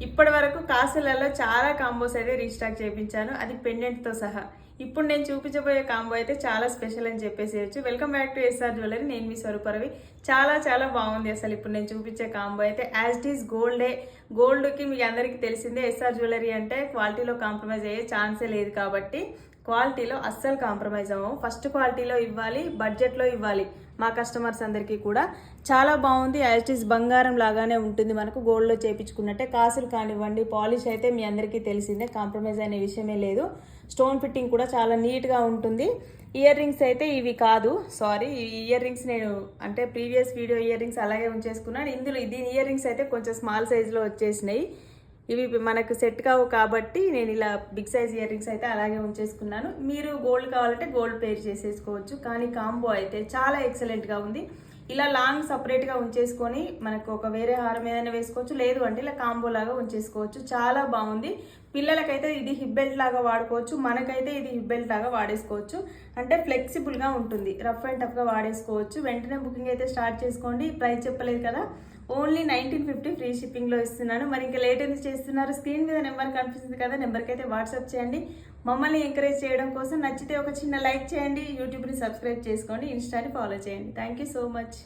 ఇప్పటి వరకు కాసులలో చాలా కాంబోస్ అయితే రీస్టాక్ చేయించాను, అది పెండెంట్తో సహా. ఇప్పుడు నేను చూపించబోయే కాంబో అయితే చాలా స్పెషల్ అని చెప్పేసేయచ్చు. Welcome back to SR jewellery. నేను మీ స్వరూపరవి. చాలా చాలా బాగుంది అసలు ఇప్పుడు నేను చూపించే కాంబో అయితే. యాజ్ ఇట్ ఈస్ గోల్డ్కి మీకు అందరికీ తెలిసిందే, ఎస్ఆర్ జ్యువెలరీ అంటే క్వాలిటీలో కాంప్రమైజ్ అయ్యే ఛాన్సే లేదు. కాబట్టి క్వాలిటీలో అస్సలు కాంప్రమైజ్ అవ్వము. ఫస్ట్ క్వాలిటీలో ఇవ్వాలి, బడ్జెట్లో ఇవ్వాలి మా కస్టమర్స్ అందరికీ కూడా. చాలా బాగుంది. యాజ్ ఇట్ ఈస్ బంగారం లాగానే ఉంటుంది, మనకు గోల్డ్లో చేయించుకున్నట్టే. కాసులు కానివ్వండి, పాలిష్ అయితే మీ అందరికీ తెలిసిందే, కాంప్రమైజ్ అనే విషయమే లేదు. స్టోన్ ఫిట్టింగ్ కూడా చాలా నీట్గా ఉంటుంది. ఇయర్ రింగ్స్ అయితే ఇవి కాదు, సారీ. ఈ ఇయర్ రింగ్స్ నేను అంటే ప్రీవియస్ వీడియో ఇయర్ రింగ్స్ అలాగే ఉంచేసుకున్నాను. ఇందులో దీని ఇయర్ రింగ్స్ అయితే కొంచెం స్మాల్ సైజులో వచ్చేసినాయి. ఇవి మనకు సెట్ కావు కాబట్టి నేను ఇలా బిగ్ సైజ్ ఇయర్ రింగ్స్ అయితే అలాగే ఉంచేసుకున్నాను. మీరు గోల్డ్ కావాలంటే గోల్డ్ పేర్ చేసేసుకోవచ్చు. కానీ కాంబో అయితే చాలా ఎక్సలెంట్గా ఉంది. ఇలా లాంగ్ సపరేట్గా ఉంచేసుకొని మనకు ఒక వేరే హారం ఏదైనా వేసుకోవచ్చు, లేదు అంటే ఇలా కాంబో లాగా ఉంచేసుకోవచ్చు. చాలా బాగుంది. పిల్లలకైతే ఇది హిప్ బెల్ట్ లాగా వాడుకోవచ్చు, మనకైతే ఇది హిప్ బెల్ట్ లాగా వాడేసుకోవచ్చు. అంటే ఫ్లెక్సిబుల్గా ఉంటుంది, రఫ్ అండ్ టఫ్గా వాడేసుకోవచ్చు. వెంటనే బుకింగ్ అయితే స్టార్ట్ చేసుకోండి. ప్రైస్ చెప్పలేదు కదా, ఓన్లీ 1950 ఫ్రీ షిప్పింగ్లో ఇస్తున్నాను. మరి ఇంకా లేట్ ఎందుకు చేస్తున్నారు? స్క్రీన్ మీద నెంబర్ కనిపిస్తుంది కదా, నెంబర్కి అయితే వాట్సాప్ చేయండి. మమ్మల్ని ఎంకరేజ్ చేయడం కోసం. నచ్చితే ఒక చిన్న లైక్ చేయండి, యూట్యూబ్ని సబ్స్క్రైబ్ చేసుకోండి, ఇన్స్టాని ఫాలో చేయండి. Thank you so much.